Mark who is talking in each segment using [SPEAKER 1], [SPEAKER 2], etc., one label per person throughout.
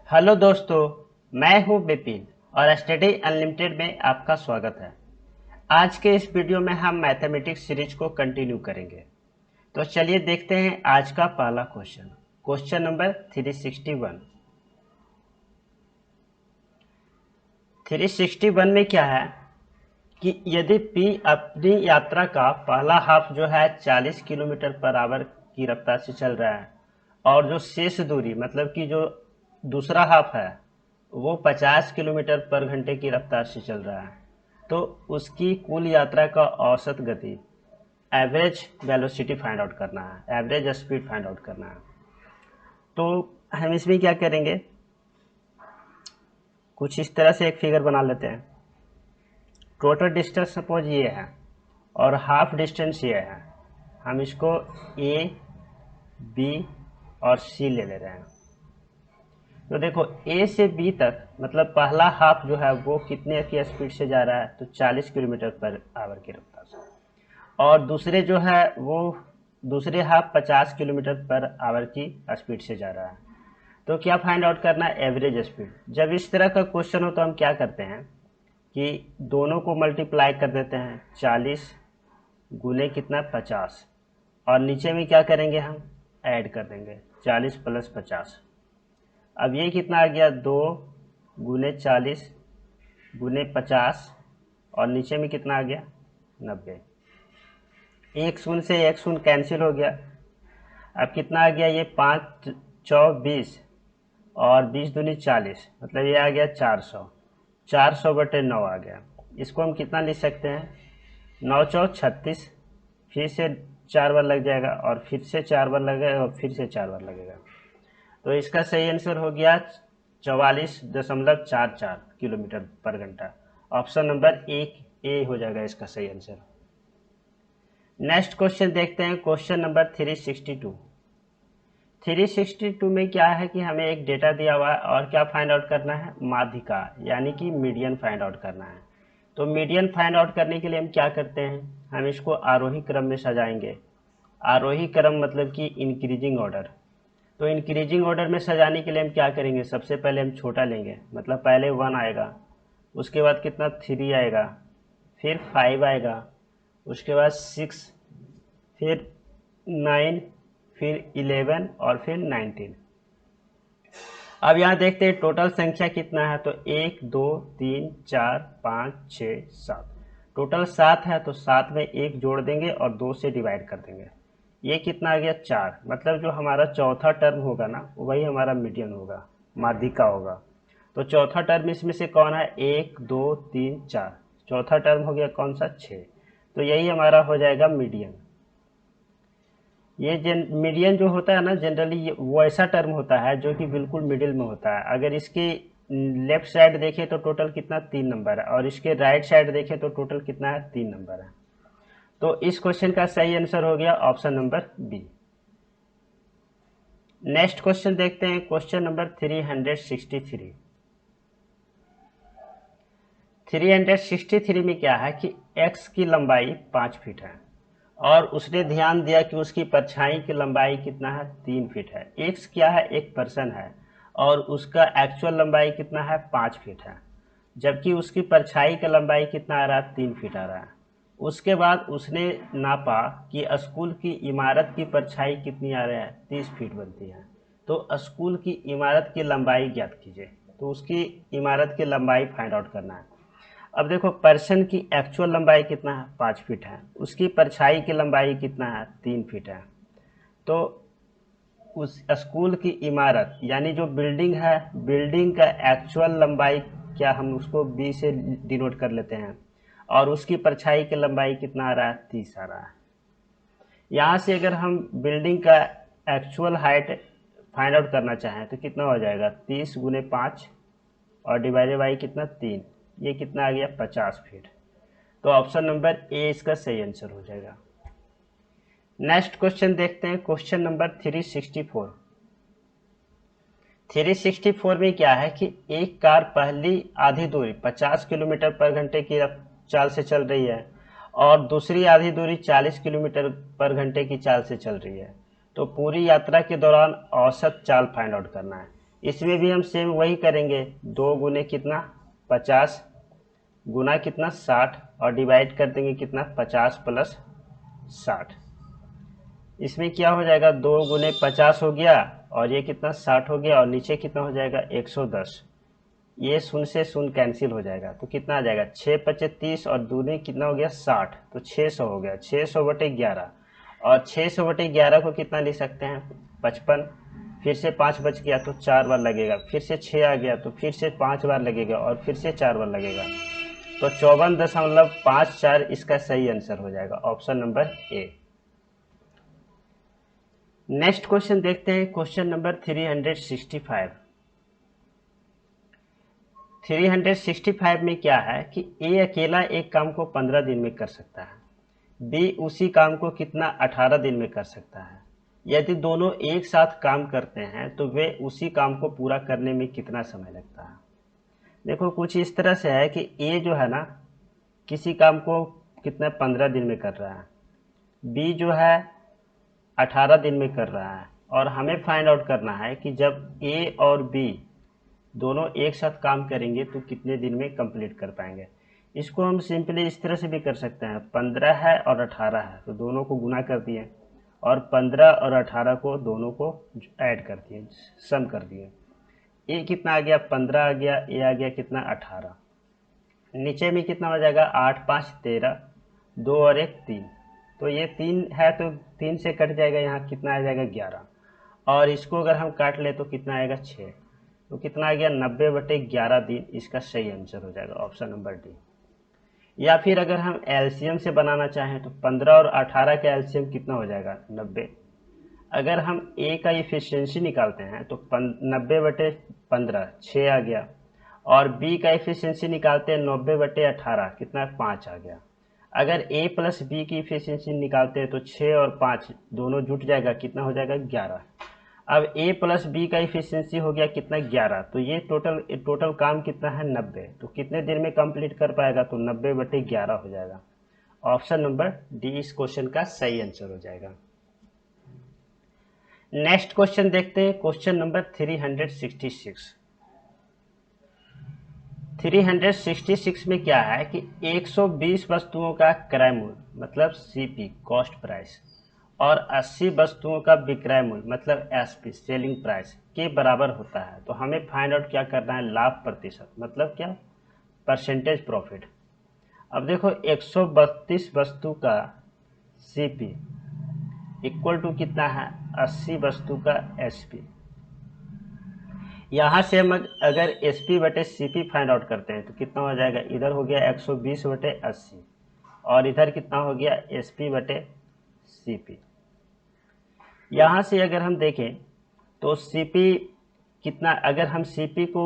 [SPEAKER 1] Hello दोस्तों, मैं हूं बिपिन और स्टडी अनलिमिटेड में आपका स्वागत है। आज के इस वीडियो में हम मैथमेटिक्स सीरीज को कंटिन्यू करेंगे। तो चलिए देखते हैं आज का पहला क्वेश्चन। Question number 361। 361 में क्या है कि यदि P अपनी यात्रा का पहला हाफ जो है 40 किलोमीटर पर आवर की रफ्तार से चल रहा है और जो शेष दूरी मतलब कि जो दूसरा हाफ है वो 50 किलोमीटर पर घंटे की रफ्तार से चल रहा है, तो उसकी कुल यात्रा का औसत गति एवरेज वेलोसिटी फाइंड आउट करना है, एवरेज स्पीड फाइंड आउट करना है। तो हम इसमें क्या करेंगे, कुछ इस तरह से एक फिगर बना लेते हैं। टोटल डिस्टेंस सपोज ये है और हाफ डिस्टेंस ये है। हम इसको ए, बी और सी ले रहे हैं। तो देखो ए से बी तक मतलब पहला हाफ जो है वो कितने की स्पीड से जा रहा है, तो 40 किलोमीटर पर आवर की रफ्तार से। और दूसरे जो है वो दूसरे हाफ 50 किलोमीटर पर आवर की स्पीड से जा रहा है। तो क्या फाइंड आउट करना है, एवरेज स्पीड। जब इस तरह का क्वेश्चन हो तो हम क्या करते हैं कि दोनों को मल्टीप्लाई कर देते हैं, 40 गुने कितना 50, और नीचे में क्या करेंगे, हम ऐड कर देंगे 40 प्लस 50। अब ये कितना आ गया, 2 गुने 40 गुने 50 और नीचे में कितना आ गया 90। एक शून्य से एक शून्य कैंसिल हो गया। अब कितना आ गया, ये 5 चौ 20 और 20 दूनी 40, मतलब ये आ गया 400। 400/9 आ गया। इसको हम कितना लिख सकते हैं, 9 चौ 36, फिर से 4 बार लग जाएगा और फिर से 4 बार लगेगा और फिर से 4 बार लगेगा। तो इसका सही आंसर हो गया 44.44 किलोमीटर पर घंटा। ऑप्शन नंबर 1 ए हो जाएगा इसका सही आंसर। नेक्स्ट क्वेश्चन देखते हैं, क्वेश्चन नंबर 362। 362 में क्या है कि हमें एक डेटा दिया हुआ है और क्या फाइंड आउट करना है, माध्यिका यानी कि मीडियन फाइंड आउट करना है। तो मीडियन फाइंड आउट करने के लिए हम क्या करते हैं, हम इसको आरोही क्रम में सजाएंगे। आरोही क्रम मतलब कि इंक्रीजिंग ऑर्डर। तो इंक्रीजिंग ऑर्डर में सजाने के लिए हम क्या करेंगे, सबसे पहले हम छोटा लेंगे, मतलब पहले 1 आएगा, उसके बाद कितना 3 आएगा, फिर 5 आएगा, उसके बाद 6, फिर 9, फिर 11 और फिर 19। अब यहाँ देखते हैं टोटल संख्या कितना है, तो 1 2 3 4 5 6 7, टोटल 7 है। तो 7 में 1 जोड़ देंगे और 2 से डिवाइड कर देंगे। ये कितना आ गया 4, मतलब जो हमारा चौथा टर्म होगा ना वही हमारा मीडियन होगा, माध्यिका होगा। तो चौथा टर्म इसमें से कौन है, 1 2 3 4, चौथा टर्म हो गया कौन सा, 6। तो यही हमारा हो जाएगा मीडियन। ये मीडियन जो होता है ना, जनरली वो ऐसा टर्म होता है जो कि बिल्कुल मिडिल में होता है। अगर इसके लेफ्ट साइड देखें तो टोटल कितना 3 नंबर है और इसके राइट साइड देखें तो टोटल कितना है 3 नंबर है। तो इस क्वेश्चन का सही आंसर हो गया option number B. Next question देखते हैं, क्वेश्चन नंबर 363। 363 में क्या है कि x की लंबाई 5 फीट है और उसने ध्यान दिया कि उसकी परछाई की लंबाई कितना है, 3 फीट है। x क्या है, एक पर्सन है और उसका एक्चुअल लंबाई कितना है, 5 फीट है, जबकि उसकी परछाई की लंबाई कितना आ रहा है, 3 फीट आ रहा है। उसके बाद उसने नापा कि स्कूल की इमारत की परछाई कितनी आ रही है, 30 फीट बनती है। तो स्कूल की इमारत की लंबाई ज्ञात कीजिए। तो उसकी इमारत की लंबाई फाइंड आउट करना है। अब देखो पर्सन की एक्चुअल लंबाई कितना है, 5 फीट है, उसकी परछाई की लंबाई कितना है, 3 फीट है। तो उस स्कूल की इमारत यानी जो बिल्डिंग है, बिल्डिंग का एक्चुअल लंबाई क्या, हम उसको बी से डिनोट कर लेते हैं और उसकी परछाई की लंबाई कितना आ रहा है, 30 आ रहा है। यहाँ से अगर हम बिल्डिंग का एक्चुअल हाइट फाइंड आउट करना चाहें तो कितना हो जाएगा, 30 गुने 5 और डिवाइडेड बाई कितना 3, ये कितना आ गया 50 फीट। तो ऑप्शन नंबर ए इसका सही आंसर हो जाएगा। नेक्स्ट क्वेश्चन देखते हैं, क्वेश्चन नंबर 364। 364 में क्या है कि एक कार पहली आधी दूरी 50 किलोमीटर पर घंटे की चाल से चल रही है और दूसरी आधी दूरी 40 किलोमीटर पर घंटे की चाल से चल रही है। तो पूरी यात्रा के दौरान औसत चाल फाइंड आउट करना है। इसमें भी हम सेम वही करेंगे, 2 गुने कितना 50 गुना कितना 60 और डिवाइड कर देंगे कितना 50 प्लस 60। इसमें क्या हो जाएगा 2 गुने 50 हो गया और ये कितना 60 हो गया और नीचे कितना हो जाएगा 110। ये शून्य से शून्य कैंसिल हो जाएगा तो कितना आ जाएगा 6 पचे 30 और दूनी कितना हो गया 60 तो 600 हो गया 600/11। और 600/11 को कितना लिख सकते हैं 55। फिर से 5 बच गया तो 4 बार लगेगा, फिर से 6 आ गया तो फिर से 5 बार लगेगा और फिर से 4 बार लगेगा। तो 54.54 इसका सही आंसर हो जाएगा, option number A. Next question देखते हैं, क्वेश्चन नंबर 365। 365 में क्या है कि ए अकेला एक काम को 15 दिन में कर सकता है, बी उसी काम को कितना 18 दिन में कर सकता है। यदि दोनों एक साथ काम करते हैं तो वे उसी काम को पूरा करने में कितना समय लगता है। देखो कुछ इस तरह से है कि ए जो है ना किसी काम को कितना 15 दिन में कर रहा है, बी जो है 18 दिन में कर रहा है, और हमें फाइंड आउट करना है कि जब ए और बी दोनों एक साथ काम करेंगे तो कितने दिन में कंप्लीट कर पाएंगे। इसको हम सिंपली इस तरह से भी कर सकते हैं, 15 है और 18 है तो दोनों को गुना कर दिए और 15 और 18 को दोनों को ऐड कर दिए, सम कर दिए। ए कितना आ गया 15 आ गया, ए आ गया कितना 18। नीचे में कितना हो जाएगा 8 5 13, 2 और 1 3, तो ये 3 है तो 3 से कट जाएगा, यहाँ कितना आ जाएगा 11। और इसको अगर हम काट ले तो कितना आएगा 6, तो कितना आ गया 90/11 दिन इसका सही आंसर हो जाएगा, ऑप्शन नंबर डी। या फिर अगर हम एलसीएम से बनाना चाहें तो 15 और 18 का एलसीएम कितना हो जाएगा 90। अगर हम ए का इफिशियंसी निकालते हैं तो 90/15 6 आ गया, और बी का इफिशियंसी निकालते हैं 90/18 कितना 5 आ गया। अगर ए प्लस बी की इफिशियंसी निकालते हैं तो 6 और 5 दोनों जुट जाएगा, कितना हो जाएगा 11। अब ए प्लस बी का इफिशियंसी हो गया कितना 11, तो ये टोटल काम कितना है 90, तो कितने दिन में कंप्लीट कर पाएगा तो 90/11 हो जाएगा, ऑप्शन नंबर डी इस क्वेश्चन का सही आंसर हो जाएगा। नेक्स्ट क्वेश्चन देखते हैं, क्वेश्चन नंबर 366। 366 में क्या है कि 120 वस्तुओं का क्रय मूल्य मतलब सीपी कॉस्ट प्राइस और 80 वस्तुओं का विक्रय मूल्य मतलब एसपी सेलिंग प्राइस के बराबर होता है। तो हमें फाइंड आउट क्या करना है लाभ प्रतिशत, मतलब क्या परसेंटेज प्रॉफिट। अब देखो 132 वस्तु का सीपी इक्वल टू कितना है 80 वस्तु का एसपी। यहाँ से हम अगर SP/CP फाइंड आउट करते हैं तो कितना हो जाएगा, इधर हो गया 120/80 और इधर कितना हो गया SP/CP। यहाँ से अगर हम देखें तो CP कितना, अगर हम CP को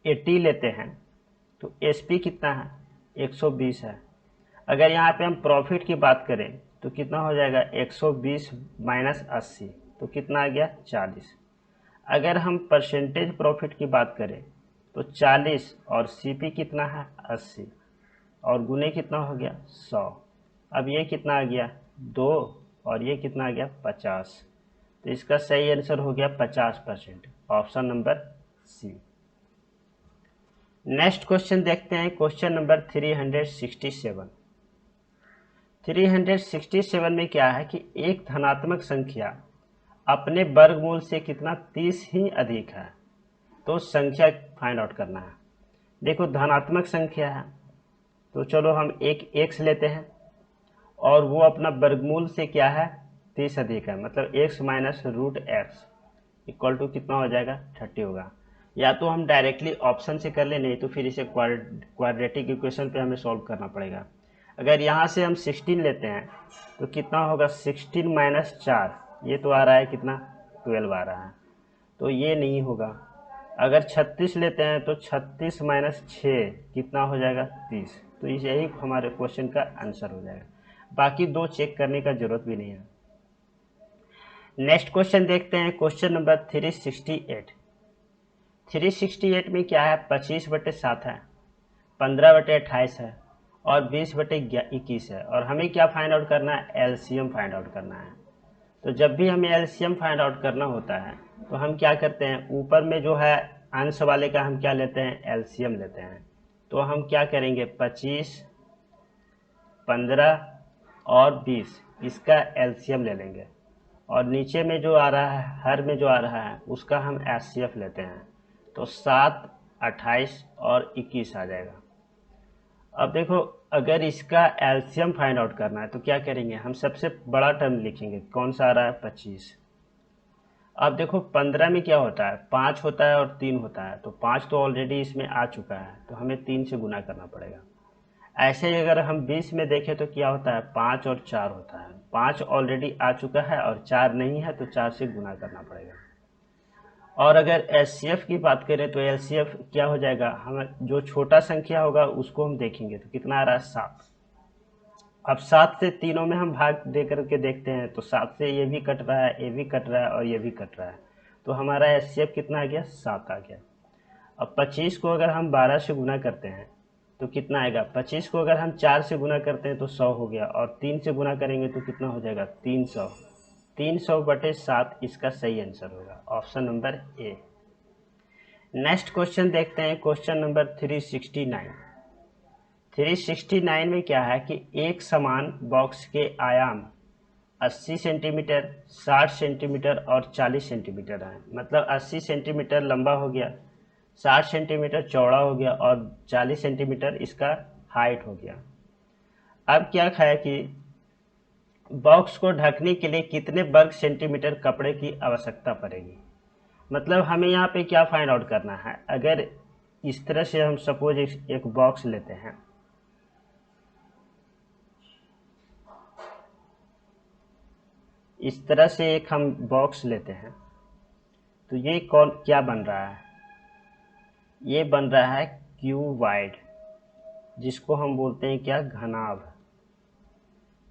[SPEAKER 1] 80 लेते हैं तो SP कितना है 120 है। अगर यहाँ पे हम प्रॉफिट की बात करें तो कितना हो जाएगा 120 माइनस 80 तो कितना आ गया 40। अगर हम परसेंटेज प्रॉफिट की बात करें तो 40 और सीपी कितना है 80 और गुने कितना हो गया 100। अब ये कितना आ गया 2 और ये कितना आ गया 50, तो इसका सही आंसर हो गया 50%, option number C. Next question देखते हैं, क्वेश्चन नंबर 367। 367 में क्या है कि एक धनात्मक संख्या अपने वर्गमूल से कितना 30 ही अधिक है, तो संख्या फाइंड आउट करना है। देखो धनात्मक संख्या है तो चलो हम एक x लेते हैं और वो अपना वर्गमूल से क्या है 30 अधिक है, मतलब x minus root x equal to कितना हो जाएगा 30 होगा। या तो हम डायरेक्टली ऑप्शन से कर ले, नहीं तो फिर इसे क्वाड्रेटिक इक्वेशन पे हमें सॉल्व करना पड़ेगा। अगर यहाँ से हम 16 लेते हैं तो कितना होगा 16 माइनस 4, ये तो आ रहा है कितना 12 आ रहा है, तो ये नहीं होगा। अगर 36 लेते हैं तो 36 माइनस 6 कितना हो जाएगा 30, तो यही हमारे क्वेश्चन का आंसर हो जाएगा। बाकी दो चेक करने का जरूरत भी नहीं है। नेक्स्ट क्वेश्चन देखते हैं, क्वेश्चन नंबर 368। 368 में क्या है 25/7 है, 15/28 है और 20/21 है, और हमें क्या फाइंड आउट करना है एलसीएम फाइंड आउट करना है। तो जब भी हमें एलसीएम फाइंड आउट करना होता है तो हम क्या करते हैं, ऊपर में जो है अंश वाले का हम क्या लेते हैं, एलसीएम लेते हैं। तो हम क्या करेंगे, 25, 15 और 20 इसका एलसीएम ले लेंगे, और नीचे में जो आ रहा है, हर में जो आ रहा है उसका हम एचसीएफ लेते हैं। तो 7, 28 और 21 आ जाएगा। अब देखो, अगर इसका एलसीएम फाइंड आउट करना है तो क्या करेंगे, हम सबसे बड़ा टर्म लिखेंगे, कौन सा आ रहा है, 25। अब देखो 15 में क्या होता है, 5 होता है और 3 होता है, तो 5 तो ऑलरेडी इसमें आ चुका है, तो हमें 3 से गुना करना पड़ेगा। ऐसे ही अगर हम 20 में देखें तो क्या होता है, 5 और 4 होता है, 5 ऑलरेडी आ चुका है और 4 नहीं है, तो 4 से गुना करना पड़ेगा। और अगर एचसीएफ की बात करें तो एलसीएफ क्या हो जाएगा, हम जो छोटा संख्या होगा उसको हम देखेंगे, तो कितना आ रहा है, 7। अब 7 से तीनों में हम भाग दे करके देखते हैं, तो 7 से ये भी कट रहा है, ये भी कट रहा है और ये भी कट रहा है, तो हमारा एचसीएफ कितना आ गया, 7 आ गया। अब 25 को अगर हम 12 से गुना करते हैं तो कितना आएगा, 25 को अगर हम 4 से गुना करते हैं तो 100 हो गया, और 3 से गुना करेंगे तो कितना हो जाएगा, 300। 300/7 इसका सही आंसर होगा, option number A. Next question देखते हैं, क्वेश्चन नंबर 369। 369 में क्या है कि एक समान बॉक्स के आयाम 80 सेंटीमीटर, 60 सेंटीमीटर और 40 सेंटीमीटर है। मतलब 80 सेंटीमीटर लंबा हो गया, 60 सेंटीमीटर चौड़ा हो गया और 40 सेंटीमीटर इसका हाइट हो गया। अब क्या है कि बॉक्स को ढकने के लिए कितने वर्ग सेंटीमीटर कपड़े की आवश्यकता पड़ेगी। मतलब हमें यहाँ पे क्या फाइंड आउट करना है, अगर इस तरह से हम सपोज एक बॉक्स लेते हैं, इस तरह से एक हम बॉक्स लेते हैं, तो ये कौन क्या बन रहा है, ये बन रहा है क्यूबॉइड, जिसको हम बोलते हैं क्या, घनाभ।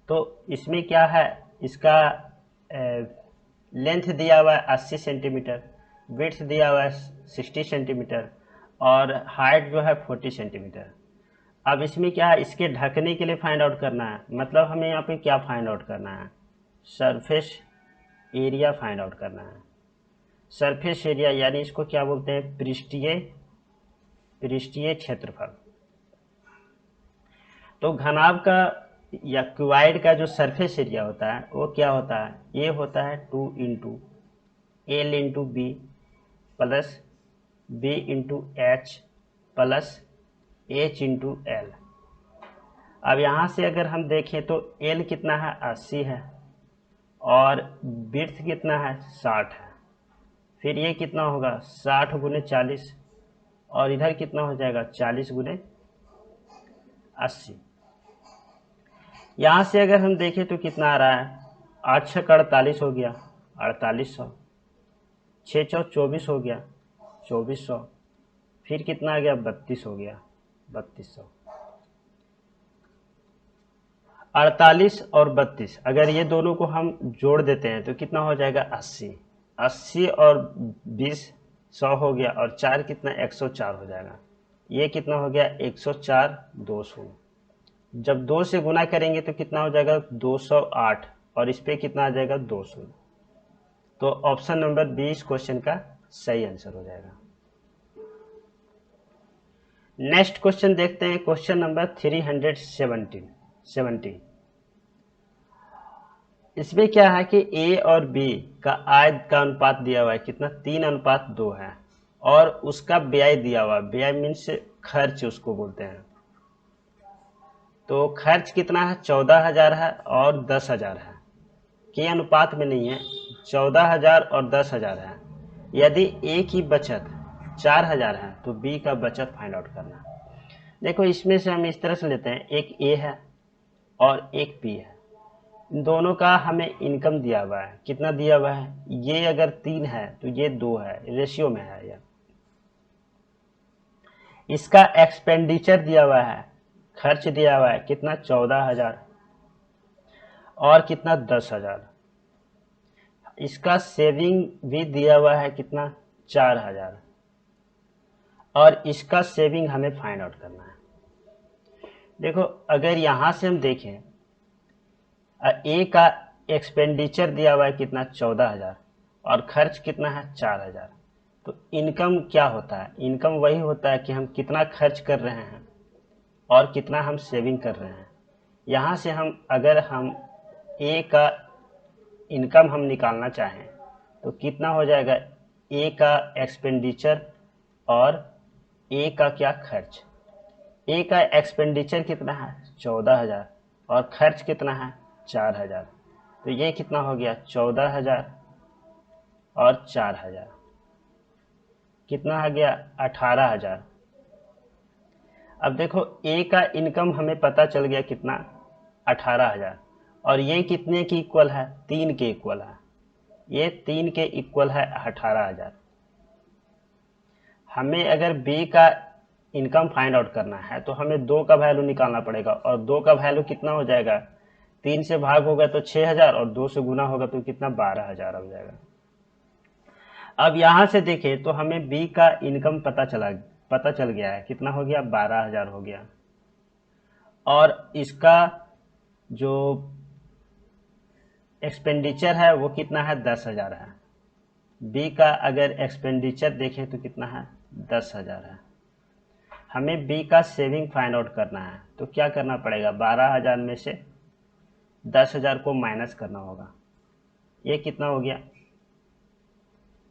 [SPEAKER 1] तो इसमें क्या है, इसका लेंथ दिया हुआ है 80 सेंटीमीटर, विड्थ दिया हुआ है 60 सेंटीमीटर और हाइट जो है 40 सेंटीमीटर। अब इसमें क्या है, इसके ढकने के लिए फाइंड आउट करना है। मतलब हमें यहाँ पे क्या फाइंड आउट करना है, सरफेस एरिया फाइंड आउट करना है। सरफेस एरिया यानी इसको क्या बोलते हैं, पृष्ठीय क्षेत्रफल। तो घनाभ का या क्यूबॉइड का जो सरफेस एरिया होता है वो क्या होता है, ये होता है 2 into L into B plus B into H plus H into L. अब यहाँ से अगर हम देखें तो एल कितना है, 80 है, और विड्थ कितना है, 60 है। फिर ये कितना होगा, 60 गुने 40, और इधर कितना हो जाएगा, 40 गुने 80। यहाँ से अगर हम देखें तो कितना आ रहा है, 8 छक 48 हो गया, 4800, 6 चौक 24 हो गया, 2400, फिर कितना आ गया, 32 हो गया, 3200। 48 और 32 अगर ये दोनों को हम जोड़ देते हैं तो कितना हो जाएगा, 80। 80 और 20 100 हो गया, और 4 कितना, 104 हो जाएगा। ये कितना हो गया, 104 200। जब 2 से गुना करेंगे तो कितना हो जाएगा, 208, और इस पे कितना आ जाएगा, 200। तो ऑप्शन नंबर 20 क्वेश्चन का सही आंसर हो जाएगा। नेक्स्ट क्वेश्चन देखते हैं, क्वेश्चन नंबर 370। इसमें क्या है कि ए और बी का आय का अनुपात दिया हुआ है कितना, 3:2 है, और उसका व्यय दिया हुआ, व्यय मीन्स खर्च उसको बोलते हैं। तो खर्च कितना है, 14,000 है और 10,000 है, के अनुपात में नहीं है, 14,000 और 10,000 है। यदि ए की बचत 4,000 है तो बी का बचत फाइंड आउट करना है। देखो इसमें से हम इस तरह से लेते हैं, एक ए है और एक बी है, इन दोनों का हमें इनकम दिया हुआ है, कितना दिया हुआ है, ये अगर 3 है तो ये 2 है, रेशियो में है यह। इसका एक्सपेंडिचर दिया हुआ है, खर्च दिया हुआ है कितना, 14,000 और कितना, 10,000। इसका सेविंग भी दिया हुआ है कितना, 4,000, और इसका सेविंग हमें फाइंड आउट करना है। देखो अगर यहां से हम देखें, ए का एक्सपेंडिचर दिया हुआ है कितना 14,000 और खर्च कितना है 4,000। तो इनकम क्या होता है? इनकम वही होता है कि हम कितना खर्च कर रहे हैं और कितना हम सेविंग कर रहे हैं। यहाँ से अगर हम ए का इनकम हम निकालना चाहें तो कितना हो जाएगा? ए का एक्सपेंडिचर और ए का क्या खर्च। ए का एक्सपेंडिचर कितना है 14,000 और खर्च कितना है 4,000। तो ये कितना हो गया 14,000 और 4,000 कितना आ गया 18,000। अब देखो ए का इनकम हमें पता चल गया कितना 18,000 और ये कितने की इक्वल है? 3 के इक्वल है। ये 3 के इक्वल है 18,000। हमें अगर बी का इनकम फाइंड आउट करना है तो हमें 2 का वैल्यू निकालना पड़ेगा और 2 का वैल्यू कितना हो जाएगा? 3 से भाग होगा तो 6,000 और 2 से गुना होगा तो कितना 12,000 हो जाएगा। अब यहां से देखें तो हमें बी का इनकम पता चल गया है कितना हो गया 12,000 हो गया और इसका जो एक्सपेंडिचर है वो कितना है 10,000 है। बी का अगर एक्सपेंडिचर देखें तो कितना है 10,000 है। हमें बी का सेविंग फाइंड आउट करना है तो क्या करना पड़ेगा? 12,000 में से 10,000 को माइनस करना होगा। ये कितना हो गया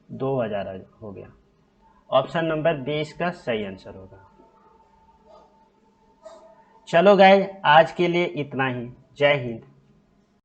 [SPEAKER 1] 2,000 हो गया। ऑप्शन नंबर बी इसका सही आंसर होगा। चलो गाइस आज के लिए इतना ही। जय हिंद।